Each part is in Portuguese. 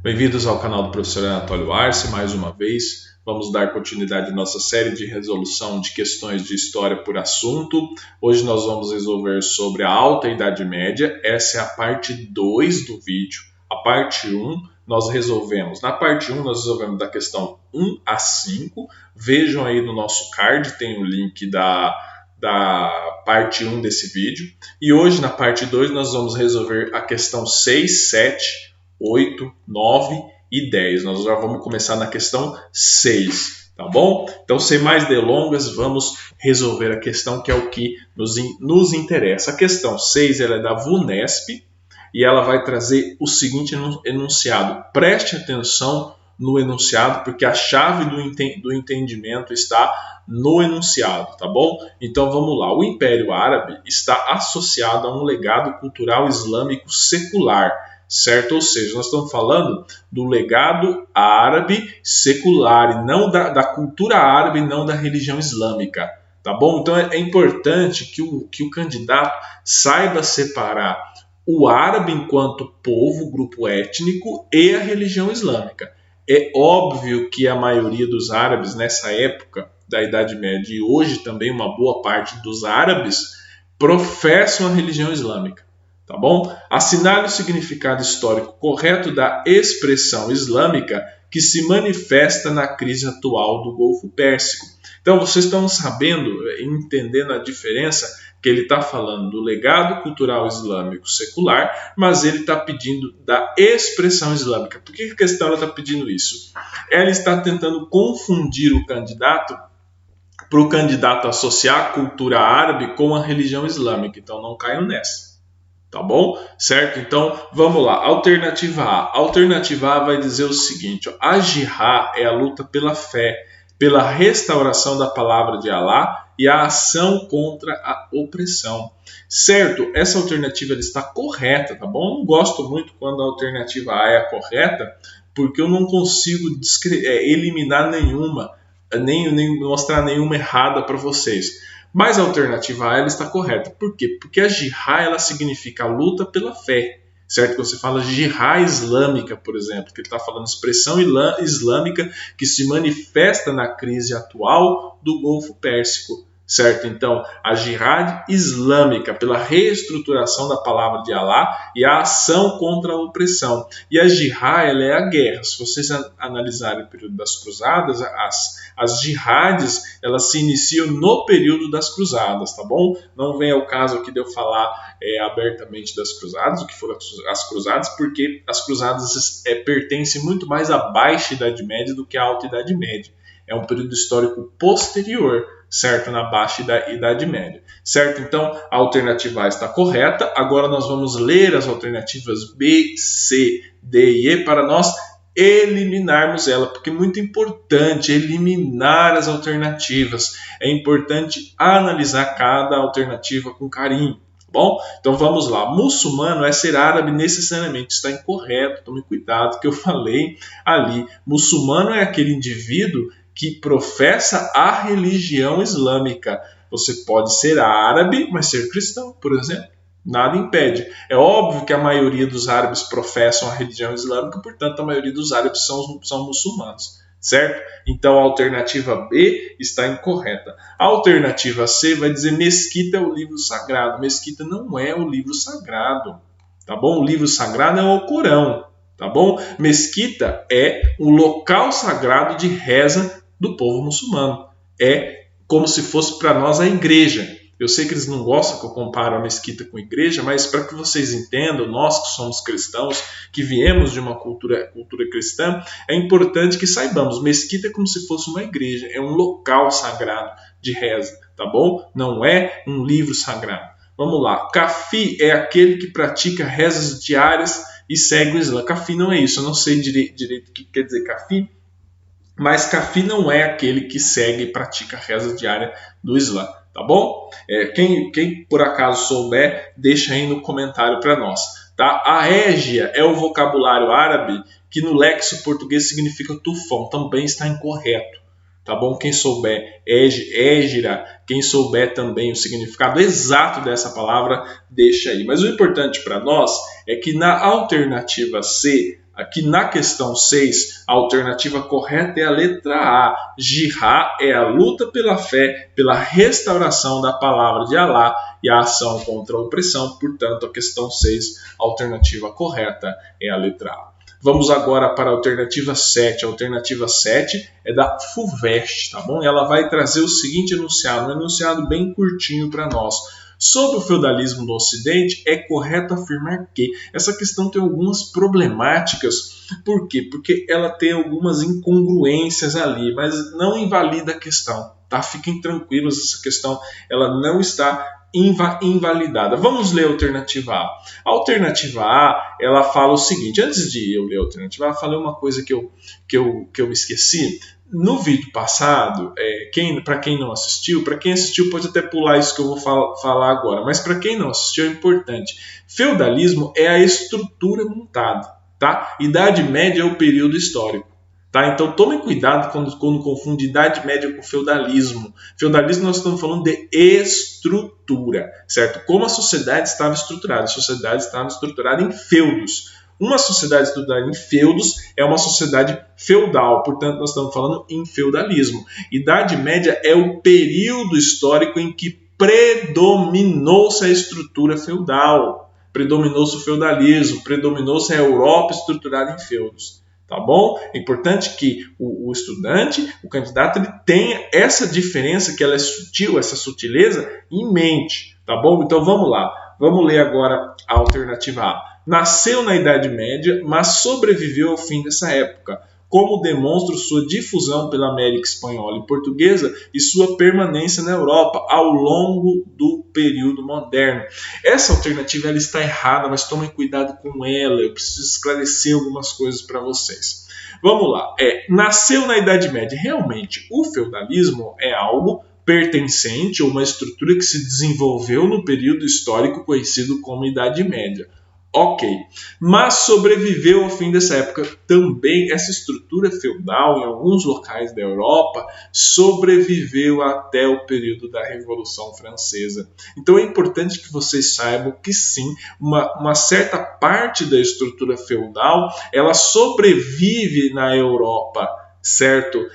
Bem-vindos ao canal do professor Anatólio Arce. Mais uma vez, vamos dar continuidade à nossa série de resolução de questões de história por assunto. Hoje nós vamos resolver sobre a Alta Idade Média. Essa é a parte 2 do vídeo. A parte 1 nós resolvemos. Na parte 1 nós resolvemos da questão 1 a 5. Vejam aí no nosso card, tem o link da parte 1 desse vídeo. E hoje, na parte 2, nós vamos resolver a questão 6, 7, 8, 9 e 10. Nós já vamos começar na questão 6, tá bom? Então, sem mais delongas, vamos resolver a questão que é o que nos interessa. A questão 6 ela é da VUNESP e ela vai trazer o seguinte enunciado. Preste atenção no enunciado, porque a chave do entendimento está no enunciado, tá bom? Então vamos lá. O Império Árabe está associado a um legado cultural islâmico secular, certo? Ou seja, nós estamos falando do legado árabe secular, e não da cultura árabe, não da religião islâmica, tá bom? Então é importante que o candidato saiba separar o árabe enquanto povo, grupo étnico, e a religião islâmica. É óbvio que a maioria dos árabes nessa época da Idade Média e hoje também uma boa parte dos árabes professam a religião islâmica, tá bom? Assinale o significado histórico correto da expressão islâmica que se manifesta na crise atual do Golfo Pérsico. Então vocês estão sabendo, entendendo a diferença, que ele está falando do legado cultural islâmico secular, mas ele está pedindo da expressão islâmica. Por que a questão está pedindo isso? Ela está tentando confundir o candidato para o candidato associar a cultura árabe com a religião islâmica. Então não caiam nessa, tá bom? Certo? Então vamos lá. Alternativa A. A alternativa A vai dizer o seguinte: a jihad é a luta pela fé, pela restauração da palavra de Alá e a ação contra a opressão. Certo? Essa alternativa ela está correta, tá bom? Eu não gosto muito quando a alternativa A é a correta, porque eu não consigo eliminar nenhuma, nem mostrar nenhuma errada para vocês. Mas a alternativa A ela está correta. Por quê? Porque a jihad ela significa a luta pela fé. Certo? Quando você fala de jihad islâmica, por exemplo, que ele está falando expressão islâmica que se manifesta na crise atual do Golfo Pérsico. Certo? Então, a jihad islâmica pela reestruturação da palavra de Alá e a ação contra a opressão. E a jihad ela é a guerra. Se vocês analisarem o período das cruzadas, as jihades elas se iniciam no período das cruzadas, tá bom? Não vem ao caso aqui de eu falar abertamente das cruzadas, o que foram as cruzadas, porque as cruzadas pertencem muito mais à Baixa Idade Média do que à Alta Idade Média. É um período histórico posterior, certo? Na Baixa Idade Média, certo? Então, a alternativa A está correta. Agora nós vamos ler as alternativas B, C, D e E para nós eliminarmos ela, porque é muito importante eliminar as alternativas. É importante analisar cada alternativa com carinho. Bom, então vamos lá. Muçulmano é ser árabe necessariamente. Está incorreto, tome cuidado que eu falei ali. Muçulmano é aquele indivíduo que professa a religião islâmica. Você pode ser árabe, mas ser cristão, por exemplo. Nada impede. É óbvio que a maioria dos árabes professam a religião islâmica, portanto a maioria dos árabes são muçulmanos. Certo? Então a alternativa B está incorreta. A alternativa C vai dizer mesquita é o livro sagrado. Mesquita não é o livro sagrado, tá bom? O livro sagrado é o Corão, tá bom? Mesquita é o local sagrado de reza do povo muçulmano. É como se fosse para nós a igreja. Eu sei que eles não gostam que eu compare a mesquita com a igreja, mas para que vocês entendam, nós que somos cristãos, que viemos de uma cultura cristã, é importante que saibamos, mesquita é como se fosse uma igreja, é um local sagrado de reza, tá bom? Não é um livro sagrado. Vamos lá, Kafi é aquele que pratica rezas diárias e segue o Islã. Kafi não é isso, eu não sei direito o que quer dizer Kafi, mas Kafi não é aquele que segue e pratica a reza diária do Islã. Tá bom? Quem por acaso souber, deixa aí no comentário para nós. Tá? A égia é o vocabulário árabe que no léxico português significa tufão. Também está incorreto. Tá bom? Quem souber égira, quem souber também o significado exato dessa palavra, deixa aí. Mas o importante para nós é que na alternativa C, Aqui na questão 6, a alternativa correta é a letra A. Jihad é a luta pela fé, pela restauração da palavra de Alá e a ação contra a opressão. Portanto, a questão 6, a alternativa correta é a letra A. Vamos agora para a alternativa 7. A alternativa 7 é da FUVEST, tá bom? Ela vai trazer o seguinte enunciado, um enunciado bem curtinho para nós. Sobre o feudalismo no Ocidente, é correto afirmar que essa questão tem algumas problemáticas. Por quê? Porque ela tem algumas incongruências ali, mas não invalida a questão, tá? Fiquem tranquilos, essa questão ela não está invalidada. Vamos ler a alternativa A. A alternativa A, ela fala o seguinte, antes de eu ler a alternativa A, eu falei uma coisa que eu esqueci. No vídeo passado, para quem não assistiu, para quem assistiu pode até pular isso que eu vou falar agora, mas para quem não assistiu é importante. Feudalismo é a estrutura montada, tá? Idade Média é o período histórico. Tá? Então tomem cuidado quando confunde Idade Média com feudalismo. Feudalismo nós estamos falando de estrutura, certo? Como a sociedade estava estruturada. A sociedade estava estruturada em feudos. Uma sociedade estruturada em feudos é uma sociedade feudal, portanto nós estamos falando em feudalismo. Idade Média é o período histórico em que predominou-se a estrutura feudal, predominou-se o feudalismo, predominou-se a Europa estruturada em feudos. Tá bom? É importante que o estudante, o candidato, ele tenha essa diferença, que ela é sutil, essa sutileza, em mente. Tá bom? Então vamos lá. Vamos ler agora a alternativa A. Nasceu na Idade Média, mas sobreviveu ao fim dessa época, como demonstra sua difusão pela América Espanhola e Portuguesa e sua permanência na Europa ao longo do período moderno. Essa alternativa ela está errada, mas tomem cuidado com ela, eu preciso esclarecer algumas coisas para vocês. Vamos lá, nasceu na Idade Média. Realmente, o feudalismo é algo pertencente a uma estrutura que se desenvolveu no período histórico conhecido como Idade Média. Ok, mas sobreviveu ao fim dessa época também. Essa estrutura feudal em alguns locais da Europa sobreviveu até o período da Revolução Francesa. Então é importante que vocês saibam que sim, uma certa parte da estrutura feudal ela sobrevive na Europa. Certo?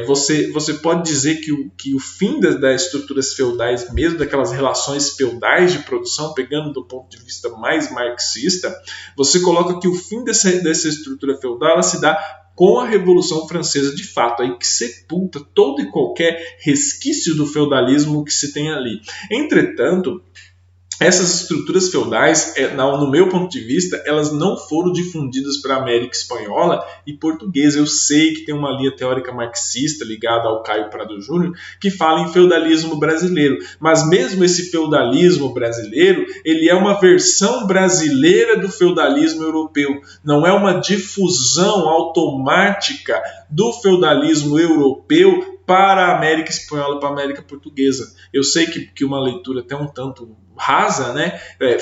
Você pode dizer que o fim das estruturas feudais, mesmo daquelas relações feudais de produção, pegando do ponto de vista mais marxista, você coloca que o fim dessa estrutura feudal ela se dá com a Revolução Francesa de fato, aí que sepulta todo e qualquer resquício do feudalismo que se tem ali. Entretanto, essas estruturas feudais, no meu ponto de vista, elas não foram difundidas para a América Espanhola e Portuguesa. Eu sei que tem uma linha teórica marxista ligada ao Caio Prado Júnior que fala em feudalismo brasileiro, mas mesmo esse feudalismo brasileiro, ele é uma versão brasileira do feudalismo europeu, não é uma difusão automática do feudalismo europeu para a América Espanhola e para a América Portuguesa. Eu sei que uma leitura até um tanto rasa, né,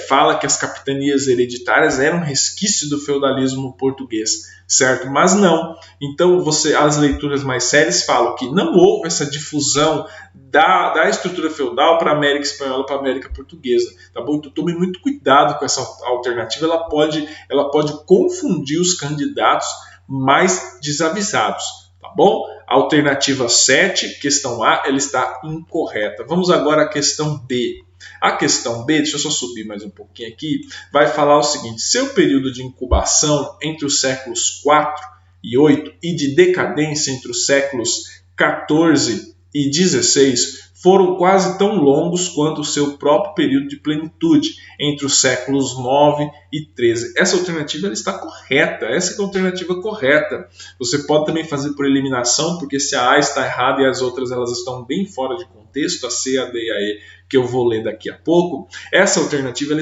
fala que as capitanias hereditárias eram resquício do feudalismo português, certo? Mas não. Então as leituras mais sérias falam que não houve essa difusão da estrutura feudal para a América Espanhola e para a América Portuguesa, tá bom? Então tome muito cuidado com essa alternativa, ela pode confundir os candidatos mais desavisados, tá bom? A alternativa 7, questão A, ela está incorreta. Vamos agora à questão B. A questão B, deixa eu só subir mais um pouquinho aqui, vai falar o seguinte: seu período de incubação entre os séculos 4 e 8 e de decadência entre os séculos 14 e 16 foram quase tão longos quanto o seu próprio período de plenitude, entre os séculos 9 e 13. Essa alternativa ela está correta, essa é a alternativa correta. Você pode também fazer por eliminação, porque se a A está errada e as outras elas estão bem fora de contexto, a C, a D e a E, que eu vou ler daqui a pouco, essa alternativa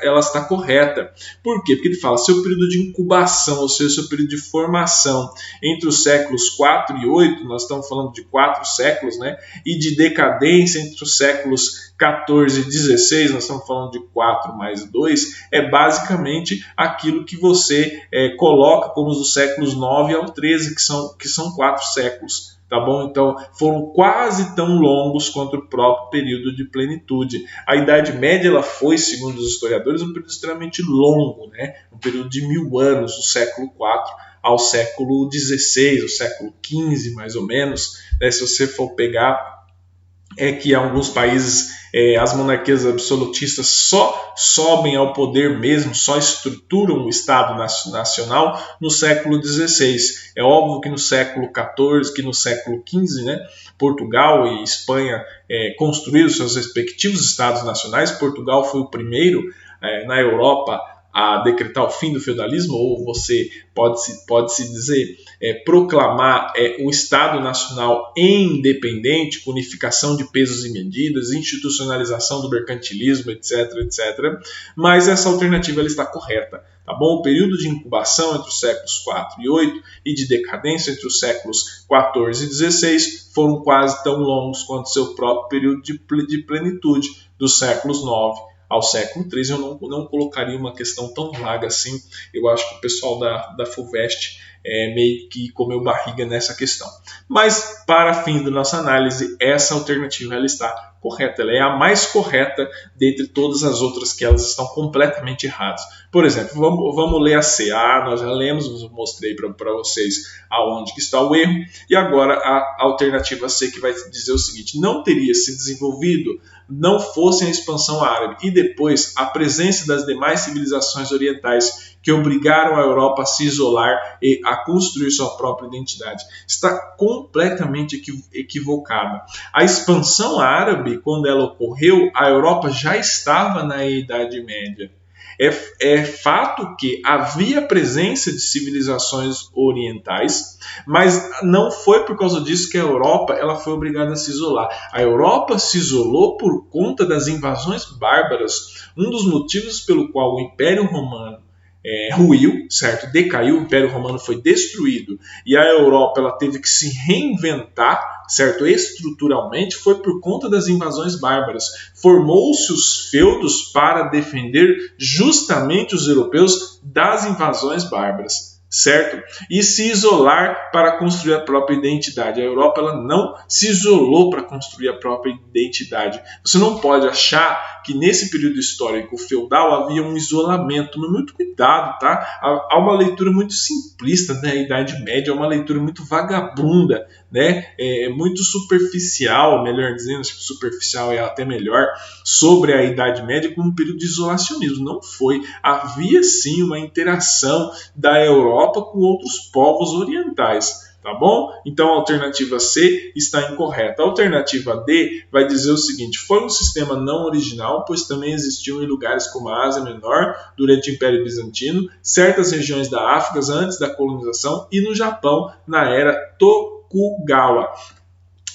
ela está correta. Por quê? Porque ele fala seu período de incubação, ou seja, seu período de formação entre os séculos 4 e 8, nós estamos falando de 4 séculos, né? E de decadência entre os séculos 14 e 16, nós estamos falando de 4 mais 2, é basicamente aquilo que você coloca como os séculos 9 ao 13, que são 4 séculos. tá bom? Então, foram quase tão longos quanto o próprio período de plenitude. A Idade Média ela foi, segundo os historiadores, um período extremamente longo, né? Um período de 1000 anos, do século IV ao século XVI, o século XV, mais ou menos, né? Se você for pegar, que em alguns países as monarquias absolutistas só sobem ao poder mesmo, só estruturam o Estado nacional no século XVI. É óbvio que no século XIV, que no século XV, né, Portugal e Espanha construíram seus respectivos Estados nacionais. Portugal foi o primeiro na Europa a decretar o fim do feudalismo, ou você pode-se dizer proclamar o Estado Nacional independente, com unificação de pesos e medidas, institucionalização do mercantilismo, etc, etc. Mas essa alternativa ela está correta. Tá bom? O período de incubação entre os séculos IV e VIII e de decadência entre os séculos XIV e XVI foram quase tão longos quanto seu próprio período de plenitude dos séculos IX ao século XIII. Eu não colocaria uma questão tão vaga assim. Eu acho que o pessoal da FUVEST meio que comeu barriga nessa questão. Mas, para fim da nossa análise, essa alternativa ela está correta. Ela é a mais correta dentre todas as outras que elas estão completamente erradas. Por exemplo, vamos ler a C. Nós já lemos, eu mostrei para vocês aonde que está o erro. E agora a alternativa C, que vai dizer o seguinte: não teria se desenvolvido não fosse a expansão árabe e depois a presença das demais civilizações orientais que obrigaram a Europa a se isolar e a construir sua própria identidade. Está completamente equivocada. A expansão árabe, quando ela ocorreu, a Europa já estava na Idade Média. É fato que havia presença de civilizações orientais, mas não foi por causa disso que a Europa ela foi obrigada a se isolar. A Europa se isolou por conta das invasões bárbaras. Um dos motivos pelo qual o Império Romano ruiu, certo? Decaiu, o Império Romano foi destruído e a Europa ela teve que se reinventar, certo? Estruturalmente, foi por conta das invasões bárbaras. Formou-se os feudos para defender justamente os europeus das invasões bárbaras, certo? E se isolar para construir a própria identidade. A Europa ela não se isolou para construir a própria identidade. Você não pode achar que nesse período histórico feudal havia um isolamento. Muito cuidado, tá? Há uma leitura muito simplista da Idade Média, uma leitura muito vagabunda, né? Muito superficial, melhor dizendo, superficial é até melhor, sobre a Idade Média como um período de isolacionismo. Não foi. Havia sim uma interação da Europa com outros povos orientais. Tá bom? Então a alternativa C está incorreta. A alternativa D vai dizer o seguinte: foi um sistema não original, pois também existiam em lugares como a Ásia Menor, durante o Império Bizantino, certas regiões da África antes da colonização e no Japão na era Tokugawa.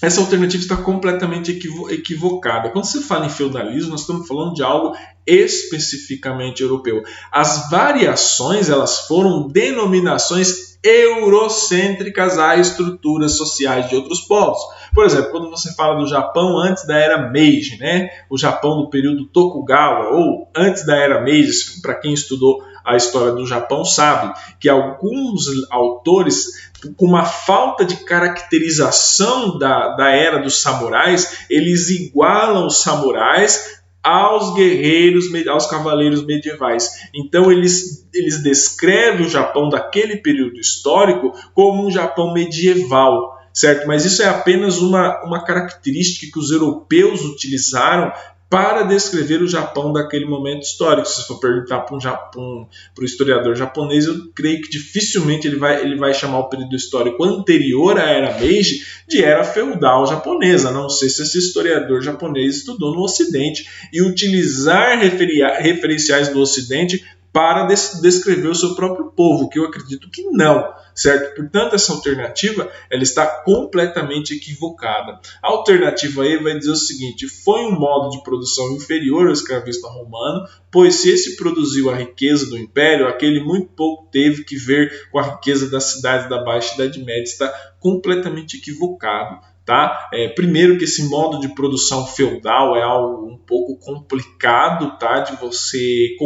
Essa alternativa está completamente equivocada. Quando se fala em feudalismo, nós estamos falando de algo especificamente europeu. As variações elas foram denominações eurocêntricas a estruturas sociais de outros povos. Por exemplo, quando você fala do Japão antes da era Meiji, né? O Japão do período Tokugawa, ou antes da era Meiji, para quem estudou a história do Japão sabe que alguns autores, com uma falta de caracterização da era dos samurais, eles igualam os samurais aos guerreiros, aos cavaleiros medievais. Então eles descrevem o Japão daquele período histórico como um Japão medieval, certo? Mas isso é apenas uma característica que os europeus utilizaram para descrever o Japão daquele momento histórico. Se for perguntar para o historiador japonês, eu creio que dificilmente ele vai chamar o período histórico anterior à era Meiji de era feudal japonesa, a não sei se esse historiador japonês estudou no Ocidente e utilizar referenciais do Ocidente para descrever o seu próprio povo, que eu acredito que não, certo? Portanto, essa alternativa ela está completamente equivocada. A alternativa E vai dizer o seguinte: foi um modo de produção inferior ao escravista romano, pois se esse produziu a riqueza do império, aquele muito pouco teve que ver com a riqueza das cidades da Baixa Idade Média. Está completamente equivocado. Tá? Primeiro que esse modo de produção feudal é algo um pouco complicado, tá? De você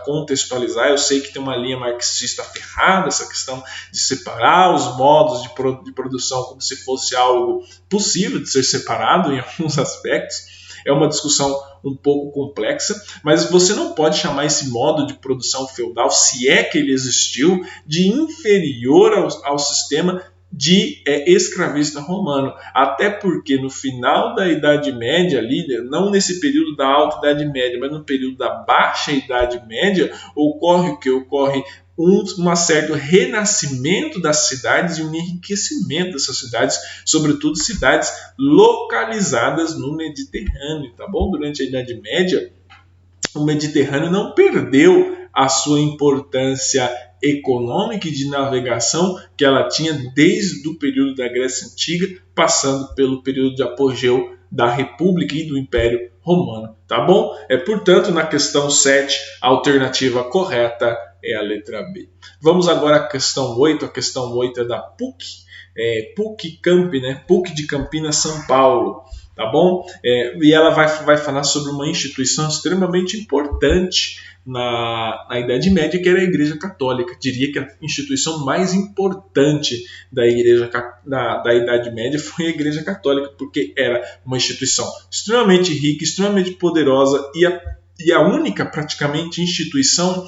contextualizar. Eu sei que tem uma linha marxista ferrada, essa questão de separar os modos de produção como se fosse algo possível de ser separado em alguns aspectos. É uma discussão um pouco complexa, mas você não pode chamar esse modo de produção feudal, se é que ele existiu, de inferior ao sistema de escravista romano, até porque no final da Idade Média, ali, não nesse período da Alta Idade Média, mas no período da Baixa Idade Média, ocorre o que? Ocorre um certo renascimento das cidades e um enriquecimento dessas cidades, sobretudo cidades localizadas no Mediterrâneo, tá bom? Durante a Idade Média, o Mediterrâneo não perdeu a sua importância econômica e de navegação que ela tinha desde o período da Grécia Antiga, passando pelo período de apogeu da República e do Império Romano, tá bom? Portanto, na questão 7, a alternativa correta é a letra B. Vamos agora à questão 8. A questão 8 é da PUC, PUC Camp, né? PUC de Campinas, São Paulo. Tá bom? E ela vai falar sobre uma instituição extremamente importante na Idade Média, que era a Igreja Católica. Diria que a instituição mais importante da Idade Média foi a Igreja Católica, porque era uma instituição extremamente rica, extremamente poderosa e a única, praticamente, instituição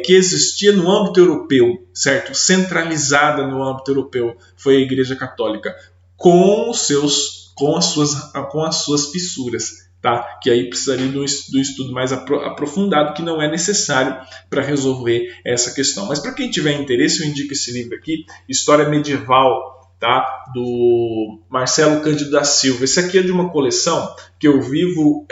que existia no âmbito europeu, certo? Centralizada no âmbito europeu, foi a Igreja Católica, com as suas fissuras, tá? Que aí precisaria do estudo mais aprofundado, que não é necessário para resolver essa questão. Mas para quem tiver interesse, eu indico esse livro aqui, História Medieval, tá? Do Marcelo Cândido da Silva. Esse aqui é de uma coleção que eu vivo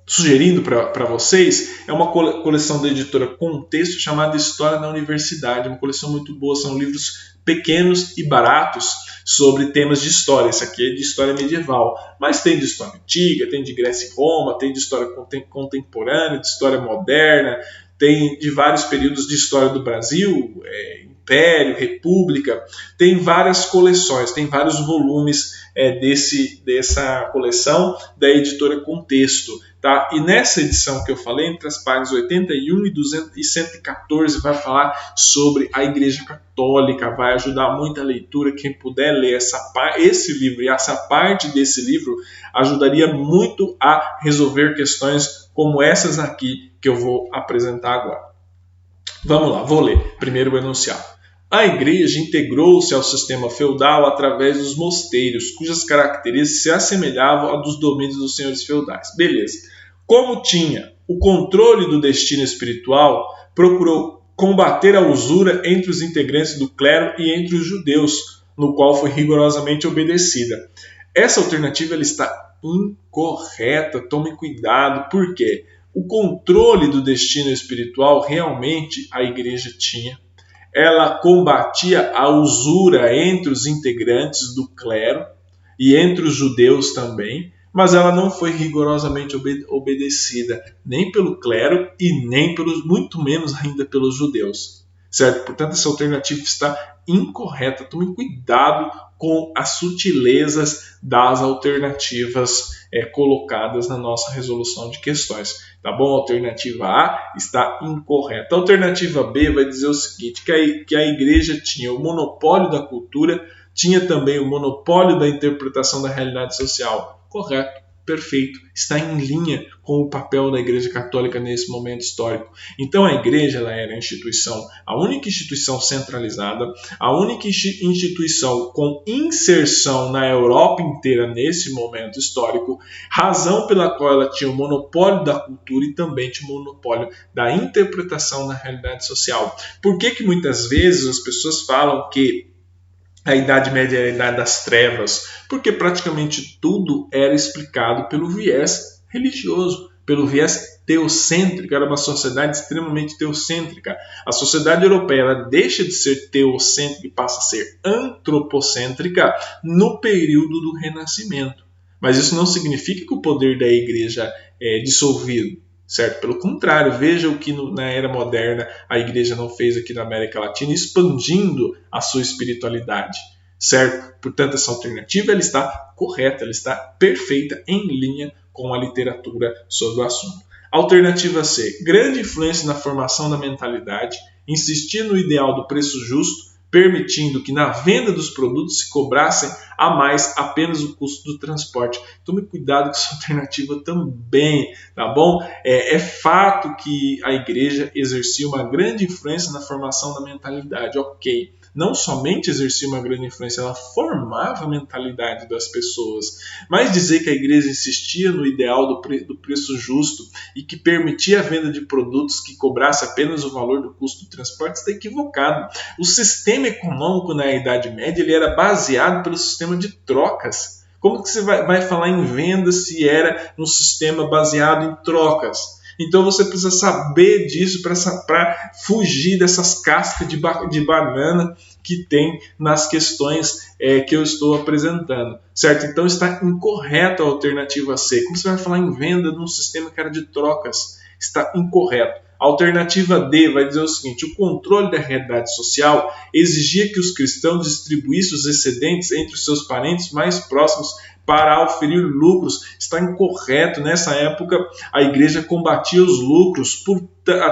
sugerindo para vocês. É uma coleção da editora Contexto, chamada História na Universidade, uma coleção muito boa, são livros pequenos e baratos sobre temas de história. Esse aqui é de história medieval, mas tem de história antiga, tem de Grécia e Roma, tem de história contemporânea, de história moderna, tem de vários períodos de história do Brasil, Império, República. Tem várias coleções, tem vários volumes dessa coleção da editora Contexto. Tá? E nessa edição que eu falei, entre as páginas 81 e 114, vai falar sobre a Igreja Católica, vai ajudar muito a leitura. Quem puder ler esse livro e essa parte desse livro ajudaria muito a resolver questões como essas aqui que eu vou apresentar agora. Vamos lá, vou ler primeiro o enunciado. A igreja integrou-se ao sistema feudal através dos mosteiros, cujas características se assemelhavam a dos domínios dos senhores feudais. Beleza. Como tinha o controle do destino espiritual, procurou combater a usura entre os integrantes do clero e entre os judeus, no qual foi rigorosamente obedecida. Essa alternativa ela está incorreta, tome cuidado, por quê? O controle do destino espiritual realmente a igreja tinha. Ela combatia a usura entre os integrantes do clero e entre os judeus também, mas ela não foi rigorosamente obedecida nem pelo clero e nem muito menos ainda pelos judeus, certo? Portanto, essa alternativa está incorreta. Tome cuidado com as sutilezas das alternativas colocadas na nossa resolução de questões. Tá bom? A alternativa A está incorreta. A alternativa B vai dizer o seguinte, que a igreja tinha o monopólio da cultura, tinha também o monopólio da interpretação da realidade social. Correto, perfeito, está em linha com o papel da Igreja Católica nesse momento histórico. Então a igreja ela era a única instituição centralizada, a única instituição com inserção na Europa inteira nesse momento histórico, razão pela qual ela tinha o monopólio da cultura e também tinha o monopólio da interpretação da realidade social. Por que muitas vezes as pessoas falam que a Idade Média era a Idade das Trevas? Porque praticamente tudo era explicado pelo viés religioso, pelo viés teocêntrico. Era uma sociedade extremamente teocêntrica. A sociedade europeia ela deixa de ser teocêntrica e passa a ser antropocêntrica no período do Renascimento. Mas isso não significa que o poder da igreja é dissolvido. Certo? Pelo contrário, veja o que na era moderna a igreja não fez aqui na América Latina, expandindo a sua espiritualidade. certo? Portanto, essa alternativa ela está correta, ela está perfeita, em linha com a literatura sobre o assunto. Alternativa C, grande influência na formação da mentalidade, insistir no ideal do preço justo, permitindo que na venda dos produtos se cobrassem a mais apenas o custo do transporte. Tome cuidado com essa alternativa também, tá bom? É fato que a igreja exercia uma grande influência na formação da mentalidade, ok. Não somente exercia uma grande influência, ela formava a mentalidade das pessoas. Mas dizer que a igreja insistia no ideal do preço justo e que permitia a venda de produtos que cobrasse apenas o valor do custo do transporte está equivocado. O sistema econômico na Idade Média ele era baseado pelo sistema de trocas. Como que você vai falar em venda se era um sistema baseado em trocas? Então você precisa saber disso para fugir dessas cascas de banana que tem nas questões que eu estou apresentando, certo? Então está incorreta a alternativa C. Como você vai falar em venda num sistema que era de trocas? Está incorreto. A alternativa D vai dizer o seguinte: o controle da realidade social exigia que os cristãos distribuíssem os excedentes entre os seus parentes mais próximos para oferir lucros. Está incorreto. Nessa época, a igreja combatia os lucros,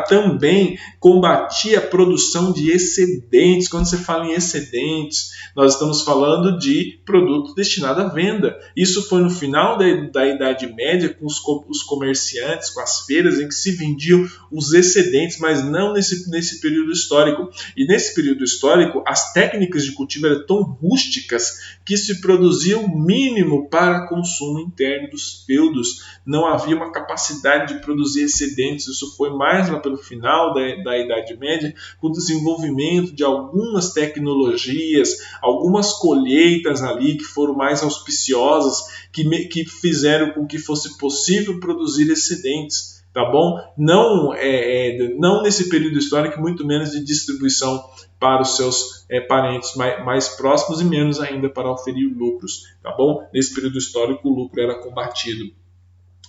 também combatia a produção de excedentes. Quando você fala em excedentes, nós estamos falando de produto destinado à venda. Isso foi no final da Idade Média, com os comerciantes, com as feiras, em que se vendiam os excedentes, mas não nesse período histórico. E nesse período histórico, as técnicas de cultivo eram tão rústicas que se produzia o mínimo para consumo interno dos feudos. Não havia uma capacidade de produzir excedentes. Isso foi mais lá pelo final da Idade Média, com o desenvolvimento de algumas tecnologias, algumas colheitas ali que foram mais auspiciosas, que fizeram com que fosse possível produzir excedentes. Tá bom? Não nesse período histórico, muito menos de distribuição para os seus parentes mais próximos e menos ainda para oferir lucros, tá bom? Nesse período histórico o lucro era combatido.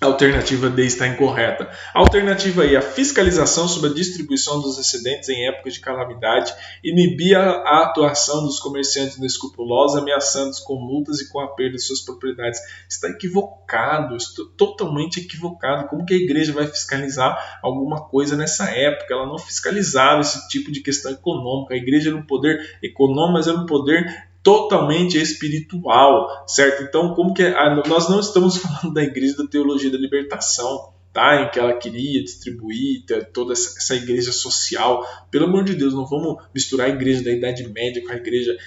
A alternativa D está incorreta. A alternativa E, a fiscalização sobre a distribuição dos excedentes em épocas de calamidade, inibia a atuação dos comerciantes inescrupulosos, ameaçando-os com multas e com a perda de suas propriedades. Está equivocado, totalmente equivocado. Como que a igreja vai fiscalizar alguma coisa nessa época? Ela não fiscalizava esse tipo de questão econômica. A igreja era um poder econômico, mas era um poder totalmente espiritual, certo? Então, como que nós não estamos falando da igreja da teologia da libertação, tá? Em que ela queria distribuir toda essa igreja social. Pelo amor de Deus, não vamos misturar a igreja da Idade Média com a igreja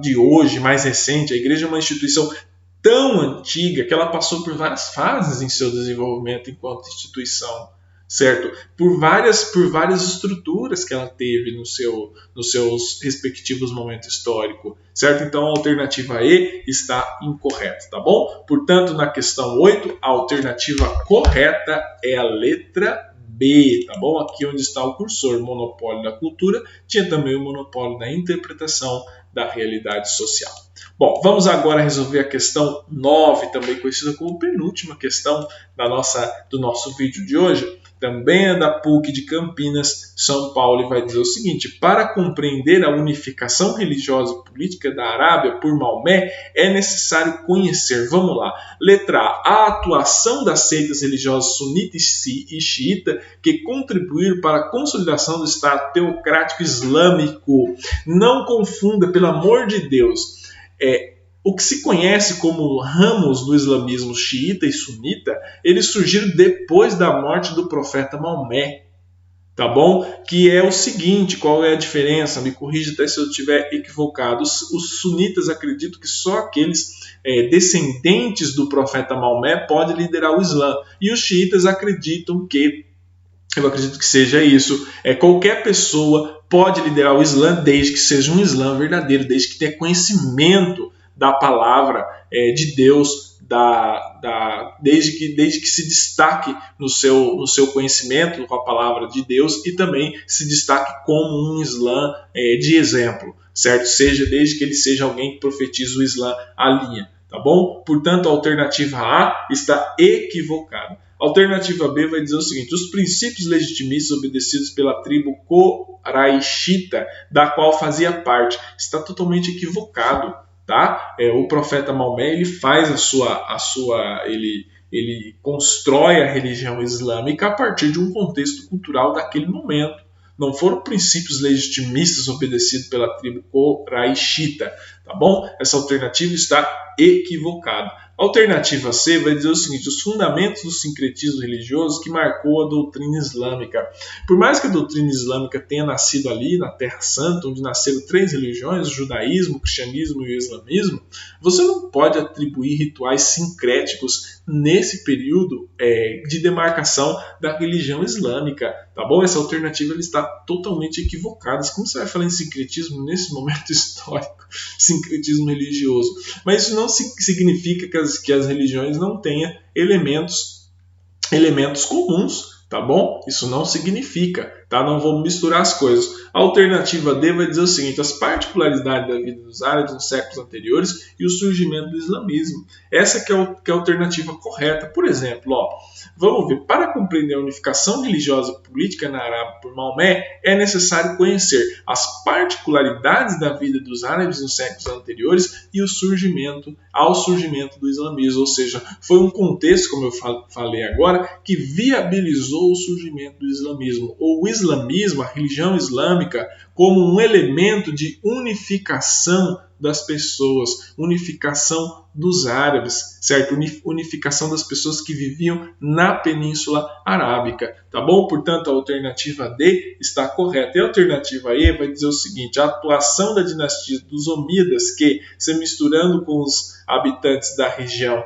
de hoje, mais recente. A igreja é uma instituição tão antiga que ela passou por várias fases em seu desenvolvimento enquanto instituição, certo? Por várias estruturas que ela teve nos seus respectivos momentos históricos, certo? Então a alternativa E está incorreta, tá bom? Portanto, na questão 8, a alternativa correta é a letra B, tá bom? Aqui onde está o cursor, monopólio da cultura, tinha também o monopólio da interpretação da realidade social. Bom, vamos agora resolver a questão 9, também conhecida como penúltima questão do nosso vídeo de hoje. Também é da PUC de Campinas, São Paulo, e vai dizer o seguinte: para compreender a unificação religiosa e política da Arábia por Maomé, é necessário conhecer, vamos lá, letra A, a atuação das seitas religiosas sunita e xiita que contribuíram para a consolidação do Estado teocrático islâmico. Não confunda, pelo amor de Deus, o que se conhece como ramos do islamismo xiita e sunita, eles surgiram depois da morte do profeta Maomé, tá bom? Que é o seguinte, qual é a diferença? Me corrija até se eu estiver equivocado. Os sunitas acreditam que só aqueles descendentes do profeta Maomé podem liderar o Islã. E os xiitas acreditam que, eu acredito que seja isso, qualquer pessoa pode liderar o Islã desde que seja um Islã verdadeiro, desde que tenha conhecimento da palavra de Deus, desde que se destaque no seu conhecimento com a palavra de Deus e também se destaque como um Islã de exemplo, certo? Desde que ele seja alguém que profetiza o Islã à linha, tá bom? Portanto, a alternativa A está equivocada. A alternativa B vai dizer o seguinte: os princípios legitimistas obedecidos pela tribo Qoraishita, da qual fazia parte, está totalmente equivocado. tá? O profeta Maomé ele faz ele constrói a religião islâmica a partir de um contexto cultural daquele momento. Não foram princípios legitimistas obedecidos pela tribo Quraishita, tá bom? Essa alternativa está equivocada. A alternativa C vai dizer o seguinte: os fundamentos do sincretismo religioso que marcou a doutrina islâmica. Por mais que a doutrina islâmica tenha nascido ali na Terra Santa, onde nasceram 3 religiões, o judaísmo, o cristianismo e o islamismo, você não pode atribuir rituais sincréticos nesse período de demarcação da religião islâmica, tá bom? Essa alternativa ela está totalmente equivocada. Como você vai falar em sincretismo nesse momento histórico? Sincretismo religioso. Mas isso não significa que as religiões não tenham elementos comuns, tá bom? Isso não significa, tá? Não vamos misturar as coisas. A alternativa D vai dizer o seguinte: as particularidades da vida dos árabes nos séculos anteriores e o surgimento do islamismo. Essa que é a alternativa correta. Por exemplo, vamos ver, para compreender a unificação religiosa e política na Arábia por Maomé, é necessário conhecer as particularidades da vida dos árabes nos séculos anteriores e ao surgimento do islamismo. Ou seja, foi um contexto, como eu falei agora, que viabilizou o surgimento do islamismo. Ou o islamismo, a religião islâmica, como um elemento de unificação das pessoas, unificação dos árabes, certo? Unificação das pessoas que viviam na Península Arábica, tá bom? Portanto, a alternativa D está correta. E a alternativa E vai dizer o seguinte: a atuação da dinastia dos Omíadas, que, se misturando com os habitantes da região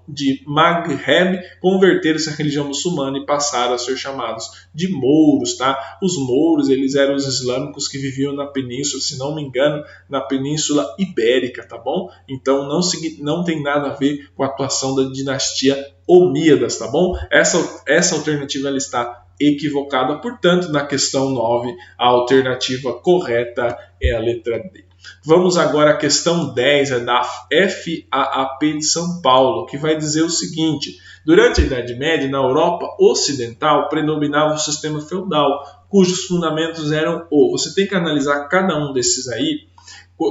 de Maghreb, converteram-se à religião muçulmana e passaram a ser chamados de mouros, tá? Os mouros, eles eram os islâmicos que viviam na península, se não me engano, na Península Ibérica, tá bom? Então não tem nada a ver com a atuação da dinastia Omíadas, tá bom? Essa alternativa ela está equivocada, portanto, na questão 9, a alternativa correta é a letra D. Vamos agora à questão 10, é da FAAP de São Paulo, que vai dizer o seguinte: durante a Idade Média, na Europa Ocidental, predominava o sistema feudal, cujos fundamentos eram Você tem que analisar cada um desses aí.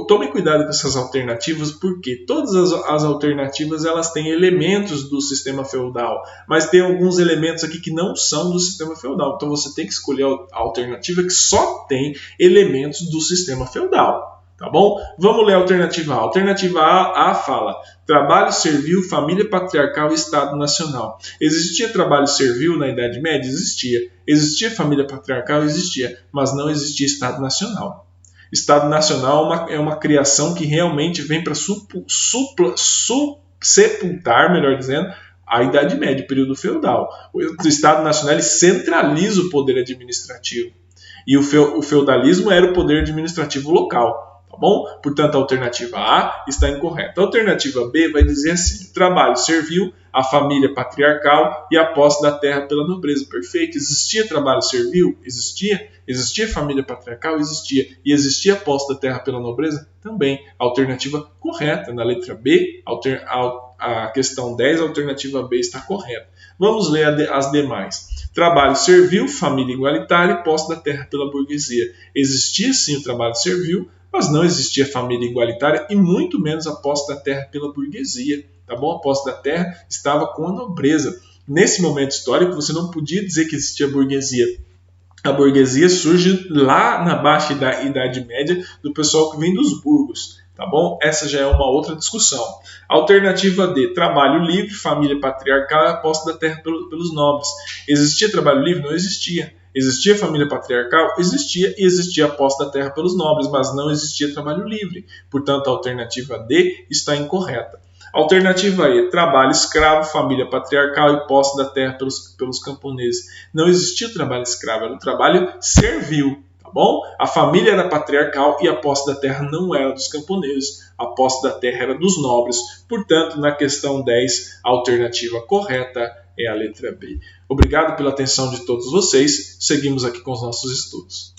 Tome cuidado com essas alternativas, porque todas as alternativas elas têm elementos do sistema feudal, mas tem alguns elementos aqui que não são do sistema feudal. Então você tem que escolher a alternativa que só tem elementos do sistema feudal. Tá bom? Vamos ler a alternativa A. A alternativa A fala: trabalho servil, família patriarcal e Estado Nacional. Existia trabalho servil na Idade Média? Existia. Existia família patriarcal? Existia. Mas não existia Estado Nacional. Estado Nacional é uma criação que realmente vem para sepultar, melhor dizendo, a Idade Média, o período feudal. O Estado Nacional ele centraliza o poder administrativo. E o feudalismo era o poder administrativo local. Tá bom? Portanto, a alternativa A está incorreta. A alternativa B vai dizer assim: o trabalho servil, a família patriarcal e a posse da terra pela nobreza. Perfeito. Existia trabalho servil? Existia. Existia família patriarcal? Existia. E existia a posse da terra pela nobreza? Também. A alternativa correta. Na letra B, a questão 10, a alternativa B está correta. Vamos ler as demais. Trabalho servil, família igualitária e posse da terra pela burguesia. Existia sim o trabalho servil, mas não existia família igualitária e muito menos a posse da terra pela burguesia. Tá bom? A posse da terra estava com a nobreza. Nesse momento histórico, você não podia dizer que existia burguesia. A burguesia surge lá na baixa Idade Média do pessoal que vem dos burgos. Tá bom? Essa já é uma outra discussão. Alternativa D, trabalho livre, família patriarcal e a posse da terra pelos nobres. Existia trabalho livre? Não existia. Existia família patriarcal? Existia, e existia a posse da terra pelos nobres, mas não existia trabalho livre. Portanto, a alternativa D está incorreta. Alternativa E, trabalho escravo, família patriarcal e posse da terra pelos camponeses. Não existia o trabalho escravo, era o trabalho servil. Tá bom? A família era patriarcal e a posse da terra não era dos camponeses. A posse da terra era dos nobres. Portanto, na questão 10, a alternativa correta é a letra B. Obrigado pela atenção de todos vocês. Seguimos aqui com os nossos estudos.